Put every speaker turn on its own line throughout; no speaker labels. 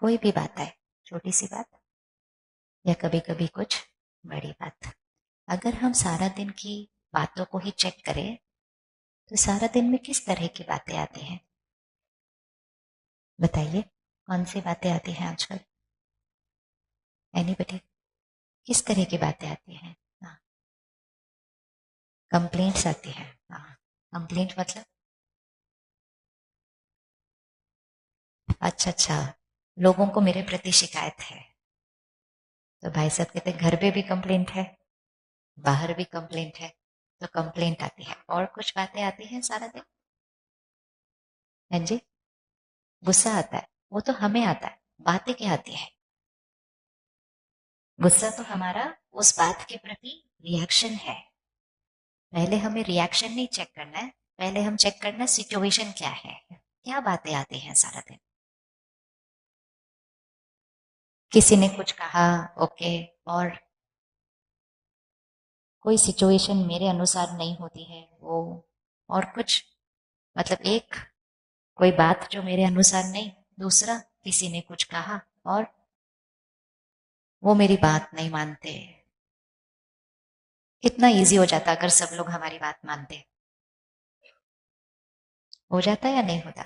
कोई भी बात है, छोटी सी बात या कभी कभी कुछ बड़ी बात, अगर हम सारा दिन की बातों को ही चेक करें तो सारा दिन में किस तरह की बातें आती हैं? बताइए, कौन सी बातें आती हैं आजकल? एनीबडी? किस तरह की बातें आती हैं? हाँ, कंप्लेंट्स आती हैं। हाँ, कंप्लेंट मतलब? अच्छा अच्छा, लोगों को मेरे प्रति शिकायत है। तो भाई साहब कहते घर पे भी कंप्लेंट है, बाहर भी कंप्लेंट है, तो कंप्लेंट आती है। और कुछ बातें आती हैं सारा दिन? हाँ जी, गुस्सा आता है, वो तो हमें आता है। बातें क्या आती है? गुस्सा तो हमारा उस बात के प्रति रिएक्शन है। पहले हमें रिएक्शन नहीं चेक करना है, पहले हम चेक करना है सिचुएशन क्या है, क्या बातें आती हैं सारा दिन। किसी ने कुछ कहा, ओके, और कोई सिचुएशन मेरे अनुसार नहीं होती है वो, और कुछ, मतलब एक कोई बात जो मेरे अनुसार नहीं, दूसरा किसी ने कुछ कहा और वो मेरी बात नहीं मानते। कितना इजी हो जाता अगर सब लोग हमारी बात मानते। हो जाता या नहीं होता?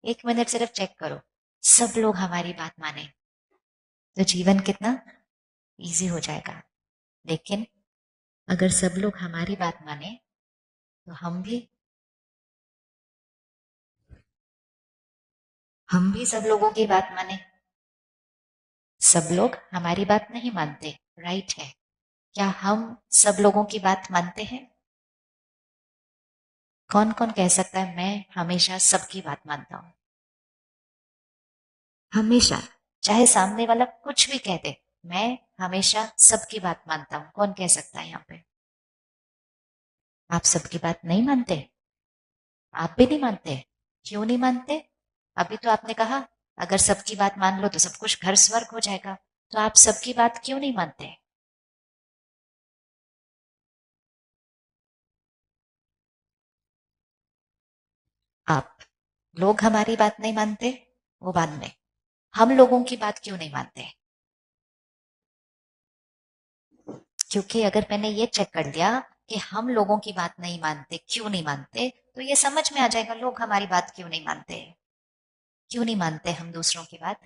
1 मिनट सिर्फ चेक करो, सब लोग हमारी बात माने तो जीवन कितना इजी हो जाएगा। लेकिन अगर सब लोग हमारी बात माने तो हम भी सब लोगों की बात माने। सब लोग हमारी बात नहीं मानते, राइट है। क्या हम सब लोगों की बात मानते हैं? कौन कौन कह सकता है मैं हमेशा सबकी बात मानता हूं? हमेशा, चाहे सामने वाला कुछ भी कह दे, मैं हमेशा सबकी बात मानता हूं। कौन कह सकता है यहाँ पे? आप सबकी बात नहीं मानते? आप भी नहीं मानते? क्यों नहीं मानते? अभी तो आपने कहा अगर सबकी बात मान लो तो सब कुछ घर स्वर्ग हो जाएगा, तो आप सबकी बात क्यों नहीं मानते? आप, लोग हमारी बात नहीं मानते, वो बाद में। हम लोगों की बात क्यों नहीं मानते? क्योंकि अगर मैंने ये चेक कर लिया कि हम लोगों की बात नहीं मानते, क्यों नहीं मानते, तो ये समझ में आ जाएगा लोग हमारी बात क्यों नहीं मानते। क्यों नहीं मानते हम दूसरों की बात?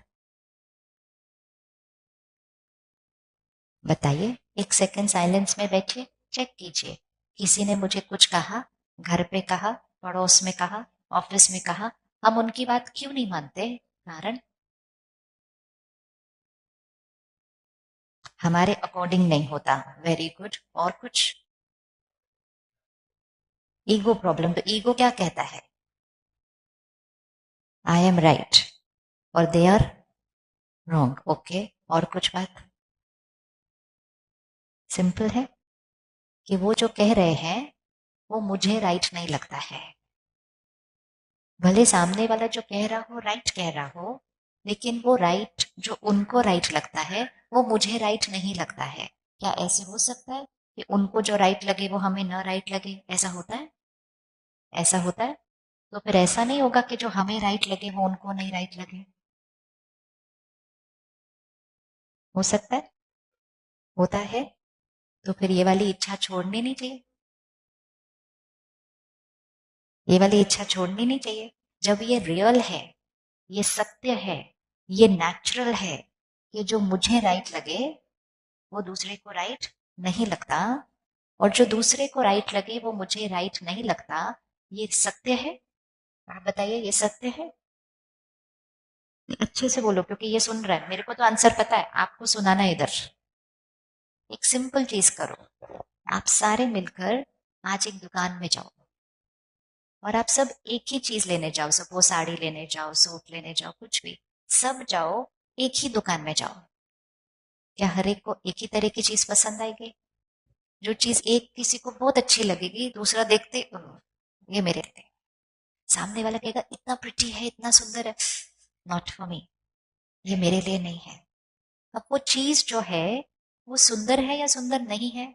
बताइए, 1 सेकंड साइलेंस में बैठिए, चेक कीजिए। किसी ने मुझे कुछ कहा, घर पे कहा, पड़ोस में कहा, ऑफिस में कहा, हम उनकी बात क्यों नहीं मानते? कारण हमारे अकॉर्डिंग नहीं होता। Very good. और कुछ? Ego problem. तो ईगो क्या कहता है? आई एम राइट और दे आर रॉन्ग। ओके, और कुछ बात? सिंपल है कि वो जो कह रहे हैं वो मुझे राइट नहीं लगता है। भले सामने वाला जो कह रहा हो राइट कह रहा हो, लेकिन वो राइट जो उनको राइट लगता है वो मुझे राइट नहीं लगता है। क्या ऐसे हो सकता है कि उनको जो राइट लगे वो हमें न राइट लगे? ऐसा होता है? ऐसा होता है? तो फिर ऐसा नहीं होगा कि जो हमें राइट लगे वो उनको नहीं राइट लगे। हो सकता है? होता है? तो फिर ये वाली इच्छा छोड़नी नहीं चाहिए। ये वाली इच्छा छोड़नी नहीं चाहिए। जब ये रियल है, ये सत्य है, ये नेचुरल है कि जो मुझे राइट लगे वो दूसरे को राइट नहीं लगता, और जो दूसरे को राइट लगे वो मुझे राइट नहीं लगता, ये सत्य है। आप बताइए, ये सत्य है? अच्छे से बोलो, क्योंकि ये सुन रहा है, मेरे को तो आंसर पता है, आपको सुनाना है इधर। एक सिंपल चीज करो, आप सारे मिलकर आज एक दुकान में जाओ और आप सब एक ही चीज लेने जाओ। सपोज साड़ी लेने जाओ, सूट लेने जाओ, कुछ भी, सब जाओ, एक ही दुकान में जाओ। क्या हर एक को एक ही तरह की चीज पसंद आएगी? जो चीज एक किसी को बहुत अच्छी लगेगी, दूसरा देखते ये मेरे लिए", सामने वाला कहेगा इतना प्रिटी है, इतना सुंदर है, नॉट फॉर मी, ये मेरे लिए नहीं है। अब वो चीज जो है वो सुंदर है या सुंदर नहीं है?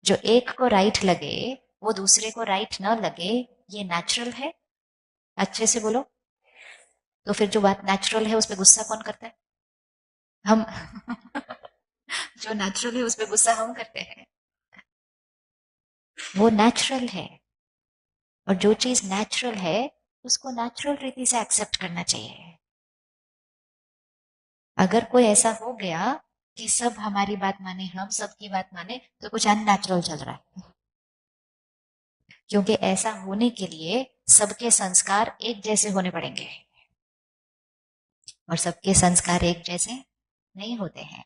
जो एक को राइट लगे वो दूसरे को राइट ना लगे, ये नेचुरल है? अच्छे से बोलो। तो फिर जो बात नेचुरल है उस पर गुस्सा कौन करता है? हम। जो नेचुरल है उस पर गुस्सा हम करते हैं। वो नेचुरल है, और जो चीज नेचुरल है उसको नेचुरल रीति से एक्सेप्ट करना चाहिए। अगर कोई ऐसा हो गया कि सब हमारी बात माने, हम सबकी बात माने, तो कुछ अननेचुरल चल रहा है। क्योंकि ऐसा होने के लिए सबके संस्कार एक जैसे होने पड़ेंगे, और सबके संस्कार एक जैसे नहीं होते हैं।